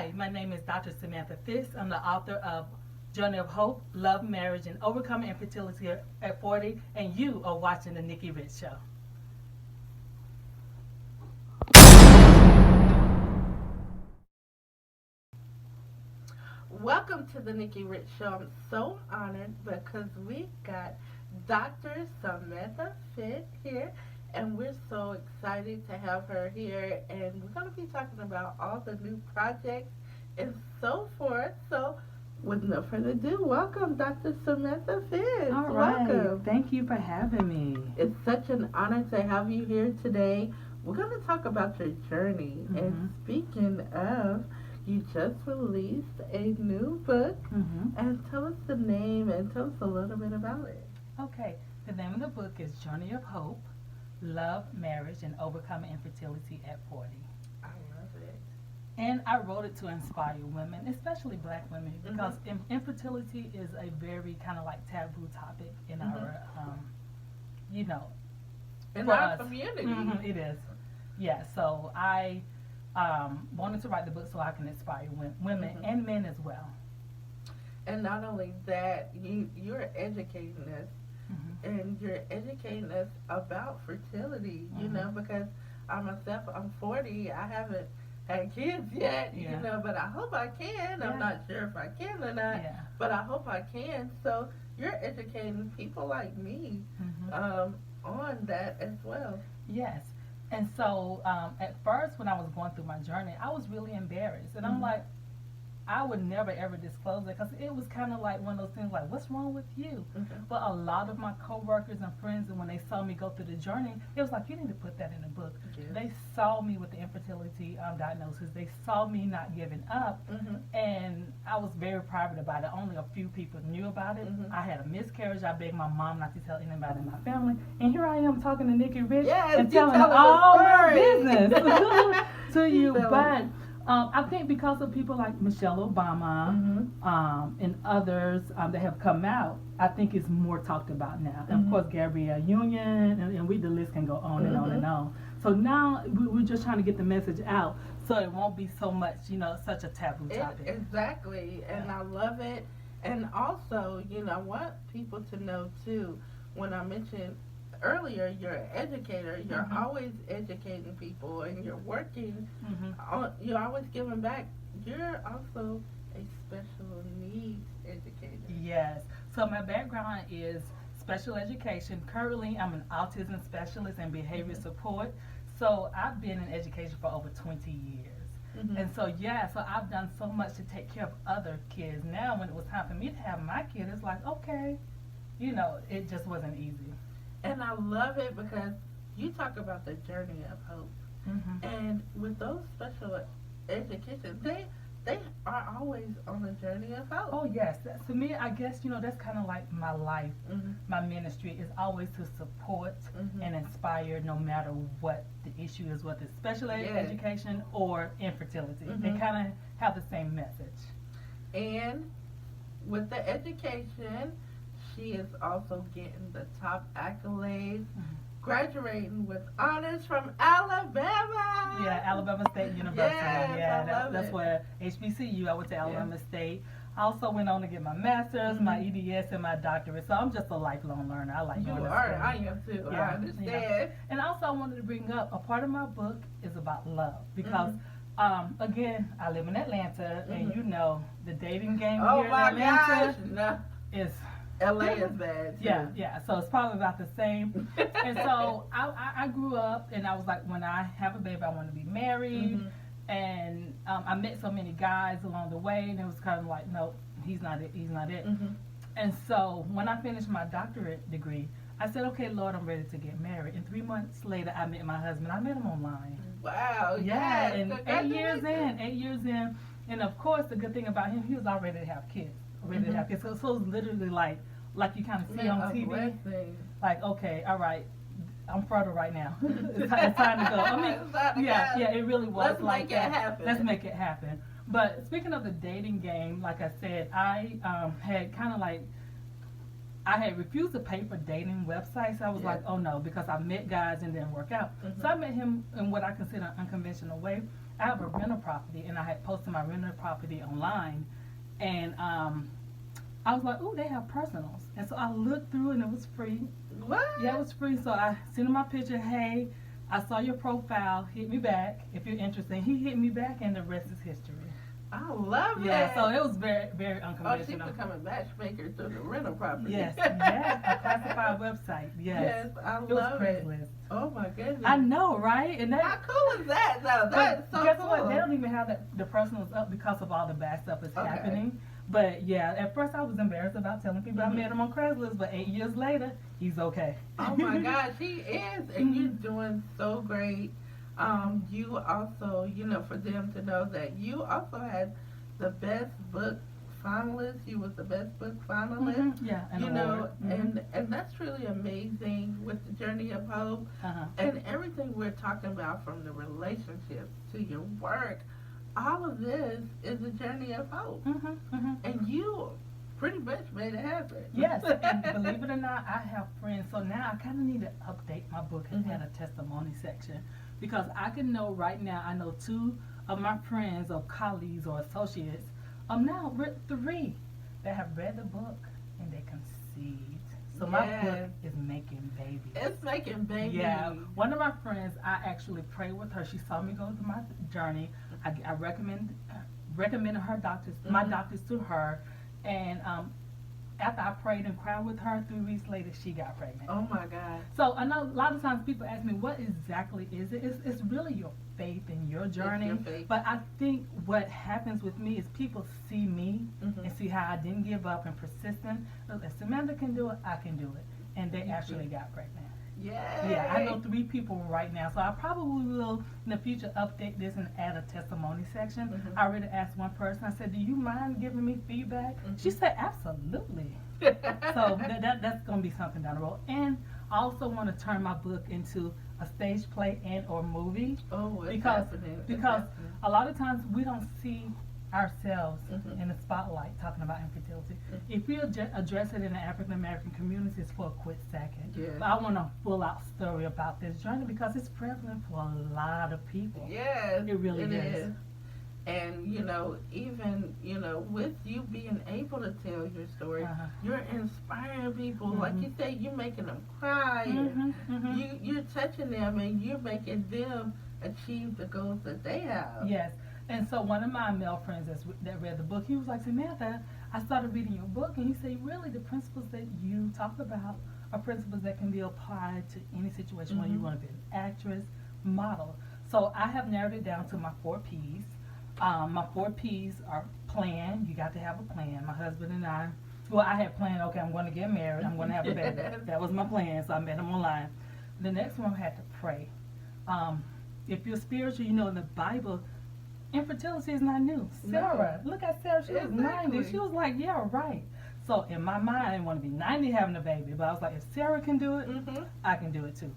Hi, my name is Dr. Samantha Fisk. I'm the author of Journey of Hope, Love, Marriage, and Overcoming Infertility at 40, and you are watching The Nikki Rich Show. Welcome to the Nikki Rich Show. I'm so honored because we got Dr. Samantha Fisk here, and we're so excited to have her here. And we're going to be talking about all the new projects and so forth. So, with no further ado, welcome, Dr. Samantha Fisk. All right. Welcome. Thank you for having me. It's such an honor to have you here today. We're going to talk about your journey. Mm-hmm. And speaking of, you just released a new book. Mm-hmm. And tell us the name and tell us a little bit about it. Okay, the name of the book is Journey of Hope, Love, Marriage, and Overcoming Infertility at 40. I love it. And I wrote it to inspire women, especially black women, because infertility is a very kind of like taboo topic in our, In for our us. community. It is. Yeah, so I wanted to write the book so I can inspire women and men as well. And not only that, you're educating us. And you're educating us about fertility, you know, because I'm 40, I haven't had kids yet, you know, but I hope I can. I'm not sure if I can or not, but I hope I can. So you're educating people like me on that as well. Yes. And so at first when I was going through my journey, I was really embarrassed. And I'm like, I would never ever disclose it because it was kind of like one of those things like, what's wrong with you? But a lot of my coworkers and friends, and when they saw me go through the journey, it was like, you need to put that in a book. They saw me with the infertility diagnosis. They saw me not giving up. And I was very private about it. Only a few people knew about it. I had a miscarriage. I begged my mom not to tell anybody in my family. And here I am talking to Nikki Rich and telling all my business to you. But I think because of people like Michelle Obama and others that have come out, I think it's more talked about now. And of course, Gabrielle Union, and the list can go on and on and on. So now we're just trying to get the message out so it won't be so much, such a taboo topic. Exactly, and I love it. And also, I want people to know too, when I mentioned earlier, you're an educator. You're always educating people, and you're working. You're always giving back. You're also a special needs educator. Yes. So my background is special education. Currently, I'm an autism specialist and behavior support. So I've been in education for over 20 years. And so, so I've done so much to take care of other kids. Now, when it was time for me to have my kid, it's like, okay, it just wasn't easy. And I love it because you talk about the journey of hope. And with those special education, they are always on a journey of hope. Oh, yes. To me, I guess, that's kind of like my life. My ministry is always to support and inspire no matter what the issue is, whether it's special education or infertility. They kind of have the same message. And with the education, she is also getting the top accolades, graduating with honors from Alabama. Yeah, Alabama State University. Yes, that's where HBCU. I went to Alabama State. I also went on to get my master's, my EDS, and my doctorate. So I'm just a lifelong learner. I like going to school. I am too. Yeah, I understand. Yeah. And also I wanted to bring up, a part of my book is about love because again, I live in Atlanta, and the dating game here in Atlanta is LA is bad too. Yeah. So it's probably about the same. And so I grew up, and I was like, when I have a baby, I want to be married. And I met so many guys along the way, and it was kind of like, nope, he's not it. And so when I finished my doctorate degree, I said, okay, Lord, I'm ready to get married. And 3 months later, I met my husband. I met him online. Wow. Yeah, and 8 years in. And of course, the good thing about him, he was all ready to have kids. So it was literally like you kind of see on TV. Like, okay, all right, I'm fertile right now. it's time to go. I mean, it really was. Let's make it happen. Let's make it happen. But speaking of the dating game, like I said, I had kind of like, I had refused to pay for dating websites. I was like, oh no, because I met guys and didn't work out. So I met him in what I consider an unconventional way. I have a rental property, and I had posted my rental property online, and I was like, "Ooh, they have personals," and so I looked through, and it was free. What? Yeah, it was free. So I sent him my picture. Hey, I saw your profile. Hit me back if you're interested. He hit me back, and the rest is history. I love Yeah, it. so it was very, very Oh, she's unconventional. becoming matchmaker through the rental property. Yes, yes, a classified website. Yes, Yes, I it was love it. Craigslist. Oh my goodness. I know, right? And How that. cool is that though? That's so Guess cool. what? They don't even have the personals up because of all the bad stuff that's Okay. happening. But yeah, at first I was embarrassed about telling people I met him on Craigslist, but 8 years later, he's okay. Oh my gosh, he is, and you're doing so great. You also, you know, for them to know that you also had the best book finalist. You was the best book finalist. Yeah, and You know, award. and that's really amazing with the journey of hope Uh-huh. and everything we're talking about, from the relationships to your work. All of this is a journey of hope, and you pretty much made it happen. Yes, and believe it or not, I have friends. So now I kind of need to update my book and add a testimony section, because I can know right now. I know 2 of my friends or colleagues or associates. Now 3 that have read the book and they conceived. So my book is making babies. It's making babies. Yeah, one of my friends, I actually prayed with her. She saw me go through my journey. I recommended her doctors, my doctors to her, and after I prayed and cried with her, 3 weeks later she got pregnant. Oh my God. So I know a lot of times people ask me, what exactly is it? It's really your faith and your journey. It's your faith. But I think what happens with me is people see me and see how I didn't give up and persistent. If Samantha can do it, I can do it. And they actually got pregnant. Yay. Yeah, I know 3 people right now, so I probably will in the future update this and add a testimony section. I already asked one person. I said, "Do you mind giving me feedback?" She said, "Absolutely." So that's going to be something down the road. And I also want to turn my book into a stage play and or movie. Oh, what's because happening? because a lot of times we don't see ourselves in the spotlight talking about infertility. If we address it in the African American community, it's for a quick second. Yes. But I want a full out story about this journey because it's prevalent for a lot of people. Yes, It really is. And you know, even with you being able to tell your story, you're inspiring people. Like you say, you're making them cry. You're touching them, and you're making them achieve the goals that they have. Yes. And so one of my male friends that read the book, he was like, "Samantha, I started reading your book," and he said, "Really, the principles that you talk about are principles that can be applied to any situation, whether you want to be an actress, model." So I have narrowed it down to my 4 P's. My 4 P's are plan. You got to have a plan. My husband and I had planned, okay, I'm going to get married. I'm going to have a baby. That was my plan, so I met him online. The next one, I had to pray. If you're spiritual, you know in the Bible, infertility is not new. Sarah, look at Sarah. She was 90. She was like, yeah, right. So in my mind, I didn't want to be 90 having a baby. But I was like, if Sarah can do it, I can do it too.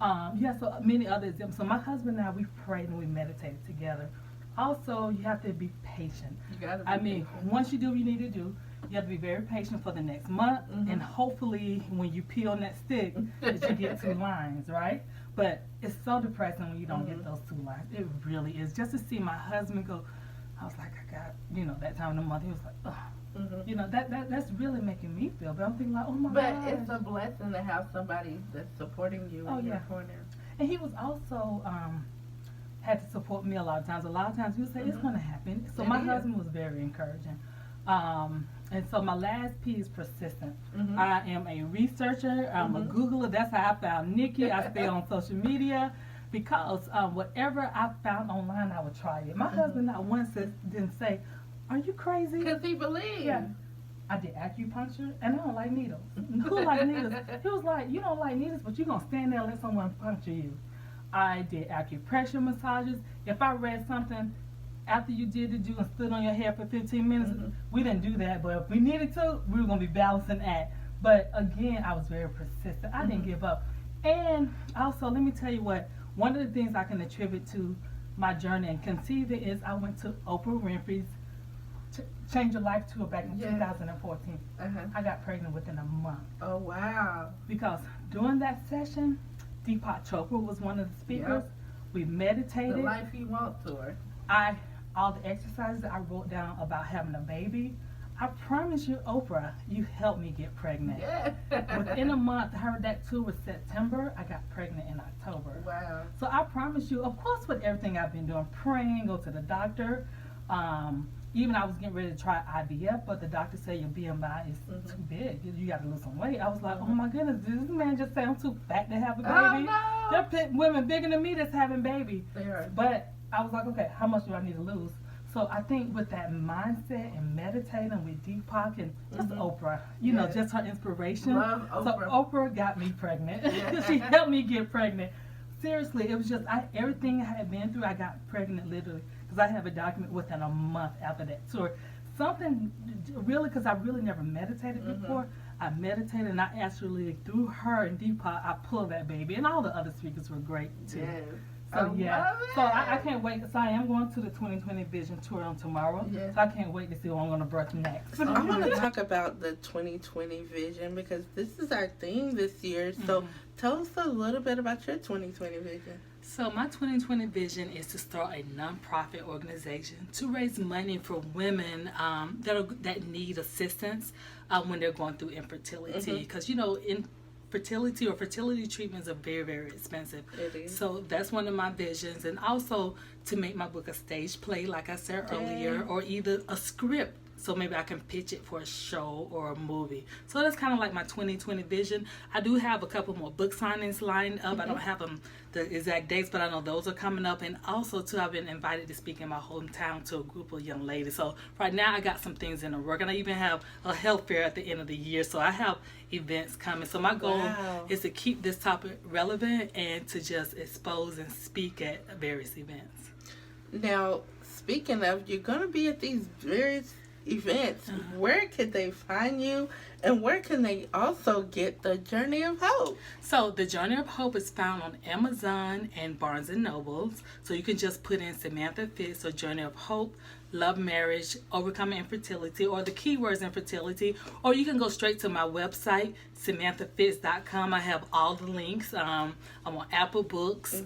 So many other examples. So my husband and I, we prayed and we meditated together. Also, you have to be patient. You gotta be patient. Once you do what you need to do, you have to be very patient for the next month. And hopefully, when you peel on that stick, that you get 2 lines, right? But it's so depressing when you don't get those 2 lines. It really is. Just to see my husband go, I was like, I got, that time of the month, he was like, ugh. That's really making me feel. But I'm thinking like, oh my God. But it's a blessing to have somebody that's supporting you in your corner. And he was also had to support me a lot of times. A lot of times he would say, it's going to happen. So my husband was very encouraging. And so my last P is persistent. I am a researcher. I'm a Googler. That's how I found Nikki. I stay on social media because whatever I found online, I would try it. My husband not once didn't say, are you crazy? Because he believed. Yeah. I did acupuncture, and I don't like needles. Who likes needles? He was like, you don't like needles, but you're going to stand there and let someone puncture you. I did acupressure massages. If I read something after you did it, you and stood on your head for 15 minutes. We didn't do that, but if we needed to, we were going to be balancing act. But again, I was very persistent. I didn't give up. And also, let me tell you what, one of the things I can attribute to my journey and conceiving is I went to Oprah Winfrey's Change Your Life tour back in 2014. I got pregnant within a month. Oh, wow. Because during that session, Deepak Chopra was one of the speakers. We meditated. The life you want tour. All the exercises that I wrote down about having a baby. I promise you, Oprah, you helped me get pregnant. Yeah. Within a month, her that tour was September. I got pregnant in October. Wow. So I promise you, of course, with everything I've been doing, praying, go to the doctor. Even I was getting ready to try IVF, but the doctor said your BMI is too big. You got to lose some weight. I was like, oh my goodness, did this man just say I'm too fat to have a baby? Oh, no. There are women bigger than me that's having babies. They are. But I was like, okay, how much do I need to lose? So I think with that mindset and meditating with Deepak and just Oprah, you know, just her inspiration. Love Oprah. So Oprah got me pregnant. Yeah. She helped me get pregnant. Seriously, it was just everything I had been through, I got pregnant literally. Because I have a document within a month after that tour. Something really, because I really never meditated before. I meditated and I actually, through her and Deepak, I pulled that baby. And all the other speakers were great too. Yes. So yeah, so I can't wait. So I am going to the 2020 Vision Tour on tomorrow. Yes. So I can't wait to see what I'm going to birth next. I want to talk about the 2020 vision because this is our theme this year. So tell us a little bit about your 2020 vision. So my 2020 vision is to start a nonprofit organization to raise money for women that need assistance when they're going through infertility. Because you know, infertility or fertility treatments are very, very expensive. It is. So that's one of my visions, and also to make my book a stage play, like I said earlier, or either a script. So maybe I can pitch it for a show or a movie. So that's kind of like my 2020 vision. I do have a couple more book signings lined up. I don't have them the exact dates, but I know those are coming up. And also, too, I've been invited to speak in my hometown to a group of young ladies. So right now, I got some things in the work. And I even have a health fair at the end of the year. So I have events coming. So my goal is to keep this topic relevant and to just expose and speak at various events. Now, speaking of, you're going to be at these various events. Where could they find you, and where can they also get the Journey of Hope? So the Journey of Hope is found on Amazon and Barnes and Nobles. So you can just put in Samantha Fitz or Journey of Hope, Love, Marriage, Overcoming Infertility, or the keywords infertility, or you can go straight to my website, samanthafitz.com. I have all the links. I'm on Apple Books.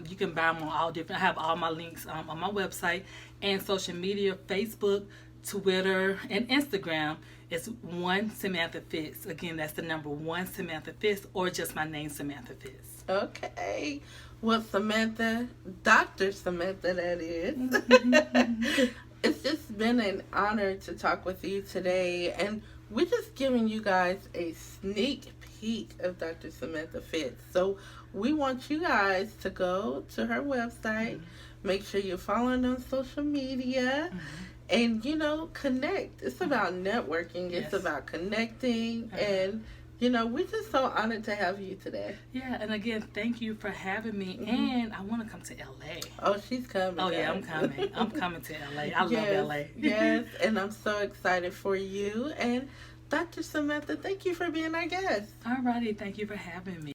You can buy them on all different. I have all my links on my website, and social media, Facebook, Twitter, and Instagram is one Samantha Fitz. Again, that's the number one Samantha Fitz, or just my name, Samantha Fitz. Okay. Well, Samantha, Dr. Samantha, that is. It's just been an honor to talk with you today, and we're just giving you guys a sneak peek of Dr. Samantha Fitz. So we want you guys to go to her website, make sure you're following on social media, and, you know, connect. It's about networking. It's about connecting. And, you know, we're just so honored to have you today. Yeah, and again, thank you for having me. And I want to come to LA. Oh, she's coming. Oh, yeah, I'm coming. I'm coming to LA. I love LA. Yes, and I'm so excited for you. And Dr. Samantha, thank you for being our guest. All righty. Thank you for having me.